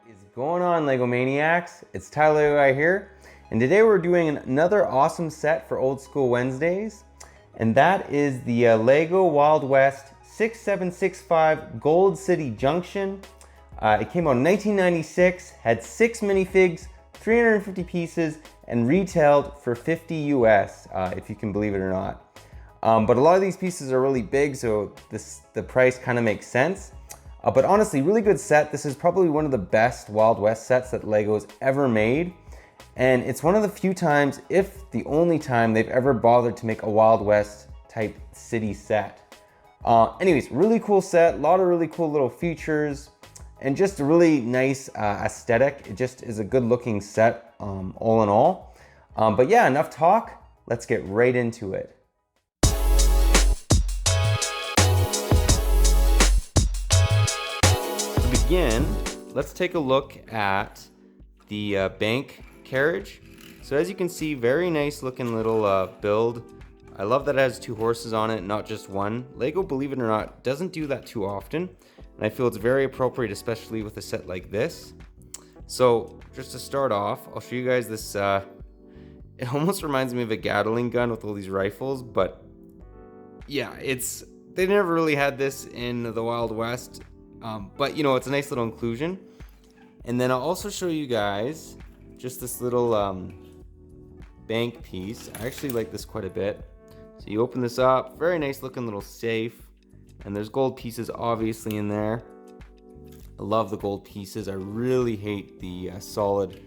Is going on, LEGO Maniacs? It's Tyler Guy here, and today we're doing another awesome set for Old School Wednesdays, and that is the LEGO Wild West 6765 Gold City Junction. It came out in 1996, had 6 minifigs, 350 pieces, and retailed for 50 US, if you can believe it or not. But a lot of these pieces are really big, so the price kind of makes sense. But honestly, really good set. This is probably one of the best Wild West sets that LEGO's ever made. And it's one of the few times, if the only time, they've ever bothered to make a Wild West type city set. Anyways, really cool set, a lot of really cool little features, and just a really nice aesthetic. It just is a good looking set all in all. But yeah, enough talk, let's get right into it. Again, let's take a look at the bank carriage. So as you can see, very nice looking little build. I love that it has 2 horses on it, not just one. LEGO, believe it or not, doesn't do that too often, and I feel it's very appropriate, especially with a set like this. So just to start off, I'll show you guys this. It almost reminds me of a Gatling gun with all these rifles, but yeah, they never really had this in the Wild West. But you know, it's a nice little inclusion. And then I'll also show you guys just this little bank piece. I actually like this quite a bit. So you open this up, very nice looking little safe, and there's gold pieces obviously in there. I love the gold pieces. I really hate the solid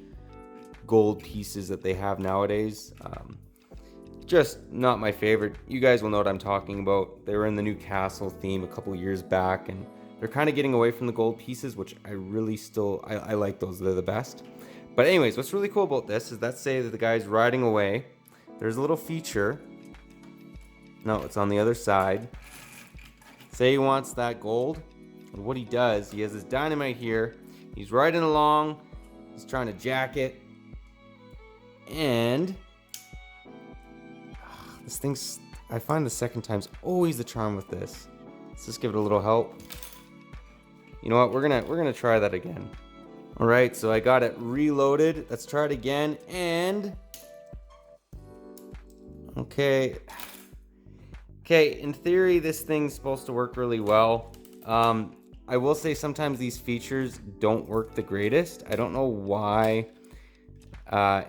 gold pieces that they have nowadays. Just not my favorite. You guys will know what I'm talking about. They were in the new castle theme a couple years back, and they're kind of getting away from the gold pieces, which I really I like those. They're the best. But anyways, what's really cool about this is, let's say that the guy's riding away. There's a little feature. No, it's on the other side. Say he wants that gold. And what he does, he has his dynamite here. He's riding along. He's trying to jack it. And this thing's, I find the second time's always the charm with this. Let's just give it a little help. You know what, we're gonna try that again. All right, so I got it reloaded. Let's try it again, and okay, in theory, this thing's supposed to work really well. I will say sometimes these features don't work the greatest. I don't know why.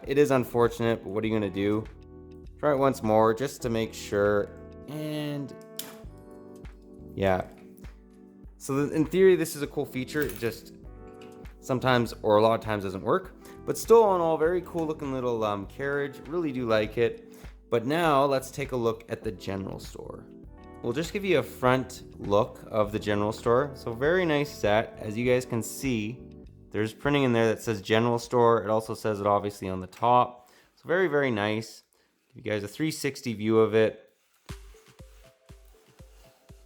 It is unfortunate, but what are you gonna do? Try it once more just to make sure, and yeah. So in theory, this is a cool feature. It just sometimes, or a lot of times, doesn't work. But still, on all, very cool looking little carriage. Really do like it. But now let's take a look at the general store. We'll just give you a front look of the general store. So very nice set. As you guys can see, there's printing in there that says general store. It also says it obviously on the top. So very, very nice. Give you guys a 360 view of it.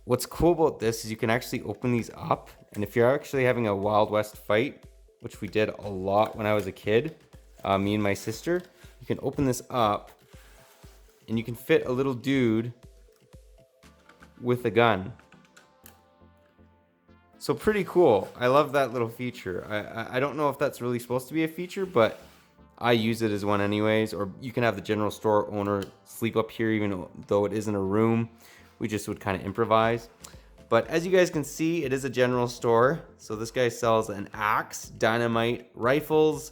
What's cool about this is you can actually open these up, and if you're actually having a Wild West fight, which we did a lot when I was a kid, me and my sister, you can open this up and you can fit a little dude with a gun. So pretty cool. I love that little feature. I don't know if that's really supposed to be a feature, but I use it as one anyways. Or you can have the general store owner sleep up here even though it isn't a room. We just would kind of improvise. But as you guys can see, it is a general store. So this guy sells an axe, dynamite, rifles,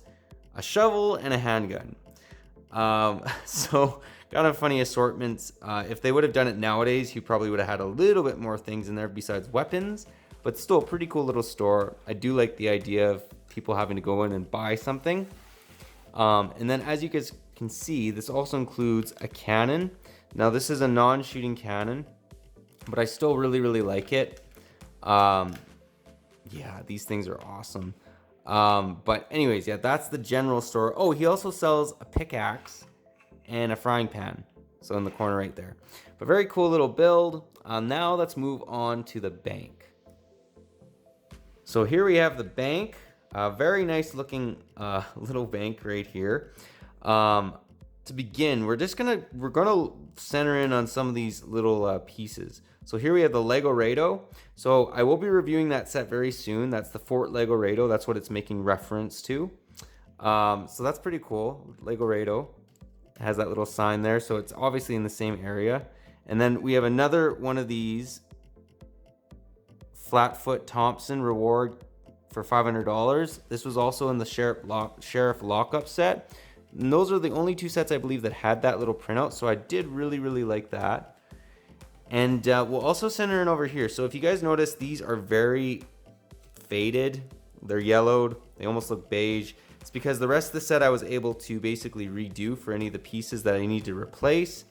a shovel, and a handgun. So kind of funny assortments. If they would have done it nowadays, he probably would have had a little bit more things in there besides weapons. But still, a pretty cool little store. I do like the idea of people having to go in and buy something. And then as you guys can see, this also includes a cannon. Now this is a non-shooting cannon, but I still really, really like it. Yeah, these things are awesome. But anyways, yeah, that's the general store. Oh, he also sells a pickaxe and a frying pan. So in the corner right there. But very cool little build. Now let's move on to the bank. So here we have the bank. Very nice looking little bank right here. to begin, we're gonna center in on some of these little pieces. So here we have the Lego Rado. So I will be reviewing that set very soon. That's the Fort Lego Rado. That's what it's making reference to. So that's pretty cool. Lego Rado has that little sign there, so it's obviously in the same area. And then we have another one of these Flatfoot Thompson reward for $500. This was also in the Sheriff Lockup set. And those are the only two sets I believe that had that little printout, so I did really like that. And we'll also center in over here. So if you guys notice, these are very faded. They're yellowed. They almost look beige. It's because the rest of the set I was able to basically redo for any of the pieces that I need to replace.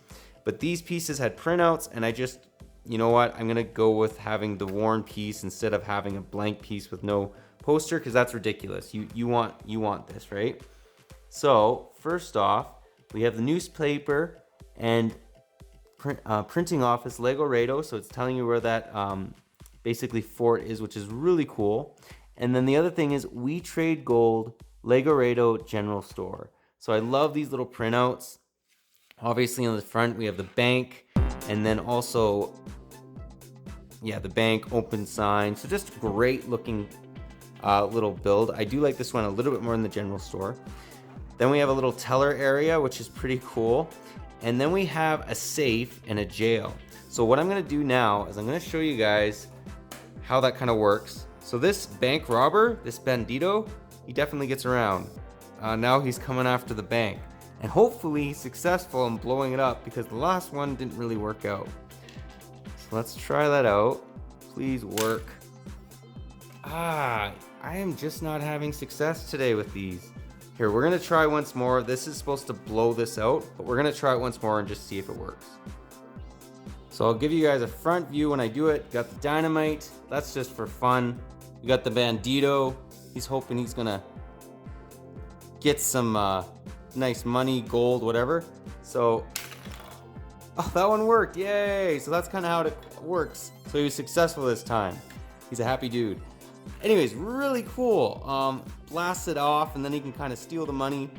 But these pieces had printouts, and I just, you know what, I'm gonna go with having the worn piece instead of having a blank piece with no poster, because that's ridiculous. You want this, right? So first off, we have the newspaper and printing office Lego Rado. So it's telling you where that basically fort is, which is really cool. And then the other thing is We Trade Gold Lego Rado General Store. So I love these little printouts. Obviously on the front we have the bank, and then also, yeah, the bank open sign. So just great looking little build. I do like this one a little bit more in the general store. Then we have a little teller area, which is pretty cool. And then we have a safe and a jail. So what I'm gonna do now is I'm gonna show you guys how that kind of works. So this bank robber, this bandito, he definitely gets around. Now he's coming after the bank. And hopefully he's successful in blowing it up, because the last one didn't really work out. So let's try that out. Please work. I am just not having success today with these. Here, we're gonna try once more. This is supposed to blow this out, but we're gonna try it once more and just see if it works. So I'll give you guys a front view when I do it. Got the dynamite, that's just for fun. We got the bandito. He's hoping he's gonna get some nice money, gold, whatever. So, oh, that one worked, yay! So that's kind of how it works. So he was successful this time. He's a happy dude. Anyways, really cool. Blast it off, and then he can kind of steal the money.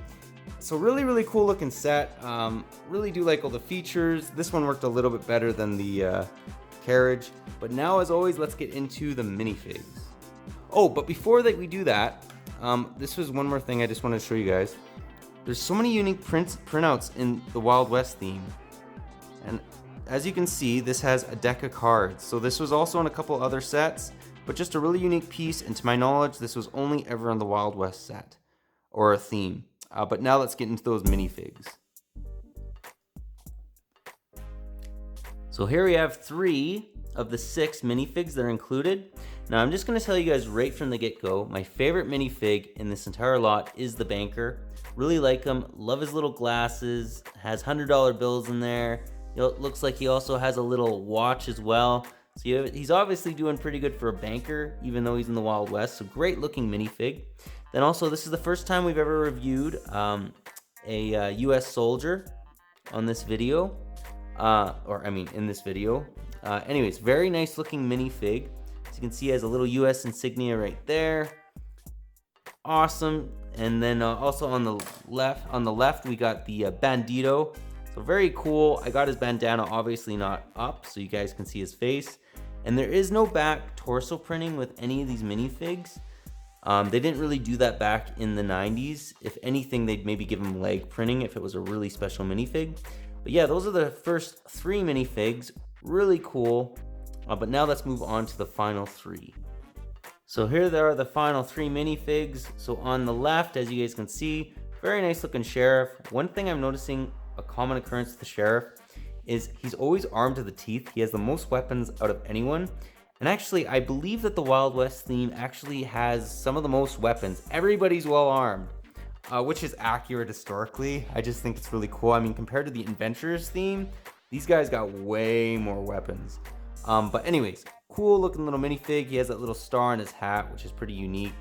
So really cool looking set. Really do like all the features. This one worked a little bit better than the carriage. But now, as always, let's get into the minifigs. Oh, but before that we do that, this was one more thing I just wanted to show you guys. There's so many unique printouts in the Wild West theme. And as you can see, this has a deck of cards. So this was also in a couple other sets, but just a really unique piece. And to my knowledge, this was only ever on the Wild West set or a theme. But now let's get into those minifigs. So here we have 3 of the 6 minifigs that are included. Now I'm just going to tell you guys right from the get-go, my favorite minifig in this entire lot is the banker. Really like him, love his little glasses, has $100 bills in there. It looks like he also has a little watch as well. So he's obviously doing pretty good for a banker, even though he's in the Wild West. So great looking minifig. Then also, this is the first time we've ever reviewed a US soldier on this video. In this video. Anyways, very nice looking minifig. As you can see, he has a little US insignia right there. Awesome. And then also on the left, we got the bandito. So very cool. I got his bandana obviously not up, so you guys can see his face. And there is no back torso printing with any of these minifigs. They didn't really do that back in the 90s. If anything, they'd maybe give him leg printing if it was a really special minifig. But yeah, those are the first 3 minifigs. Really cool. But now let's move on to the final 3. So here there are the final 3 minifigs. So on the left, as you guys can see, very nice looking sheriff. One thing I'm noticing, a common occurrence with the sheriff, is he's always armed to the teeth. He has the most weapons out of anyone. And actually, I believe that the Wild West theme actually has some of the most weapons. Everybody's well armed, which is accurate historically. I just think it's really cool. I mean, compared to the Adventurers theme, these guys got way more weapons. But anyways, cool looking little minifig. He has that little star on his hat, which is pretty unique.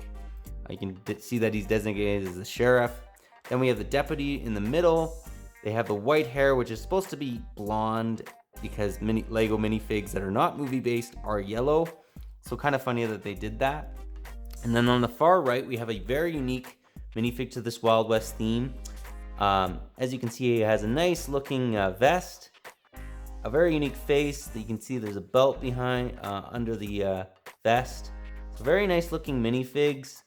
You can see that he's designated as the sheriff. Then we have the deputy in the middle. They have the white hair, which is supposed to be blonde because Lego minifigs that are not movie based are yellow. So kind of funny that they did that. And then on the far right, we have a very unique minifig to this Wild West theme. As you can see, it has a nice looking vest, a very unique face. You can see there's a belt behind under the vest. So very nice looking minifigs.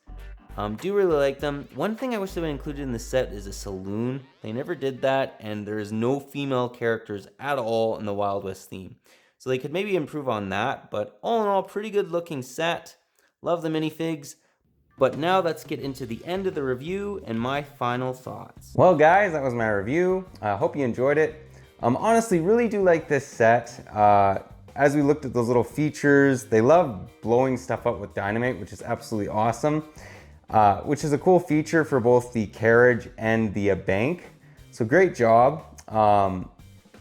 Do really like them. One thing I wish they would included in the set is a saloon. They never did that, and there is no female characters at all in the Wild West theme. So they could maybe improve on that, but all in all, pretty good looking set. Love the minifigs. But now let's get into the end of the review and my final thoughts. Well guys, that was my review. I hope you enjoyed it. Honestly, really do like this set. As we looked at those little features, they love blowing stuff up with dynamite, which is absolutely awesome. Which is a cool feature for both the carriage and the bank. So great job.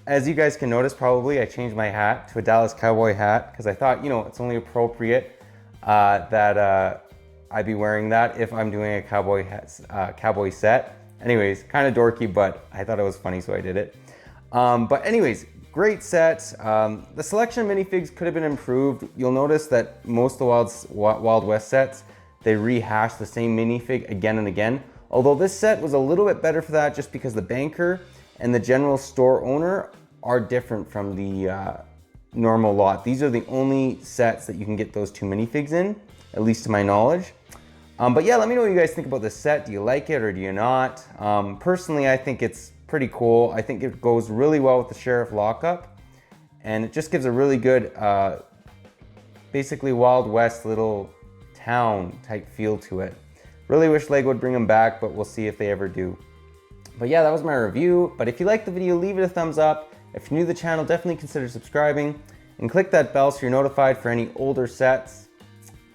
As you guys can notice probably, I changed my hat to a Dallas Cowboy hat because I thought, you know, it's only appropriate that I'd be wearing that if I'm doing a cowboy set. Anyways, kind of dorky, but I thought it was funny, so I did it. But anyways, great set. The selection of minifigs could have been improved. You'll notice that most of the Wild West sets, they rehash the same minifig again and again. Although this set was a little bit better for that just because the banker and the general store owner are different from the normal lot. These are the only sets that you can get those two minifigs in, at least to my knowledge. But yeah, let me know what you guys think about this set. Do you like it or do you not? Personally, I think it's pretty cool. I think it goes really well with the Sheriff lockup, and it just gives a really good, basically Wild West little town type feel to it. Really wish LEGO would bring them back, but we'll see if they ever do. But yeah, that was my review. But if you liked the video, leave it a thumbs up. If you're new to the channel, definitely consider subscribing and click that bell so you're notified for any older sets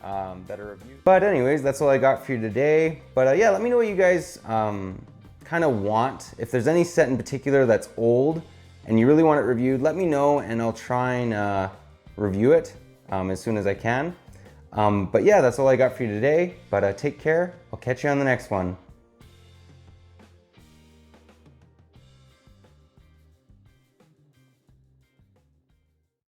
that are reviewed. But anyways, that's all I got for you today. But yeah, let me know what you guys kind of want. If there's any set in particular that's old and you really want it reviewed, let me know and I'll try and review it as soon as I can. But yeah, that's all I got for you today. But take care. I'll catch you on the next one.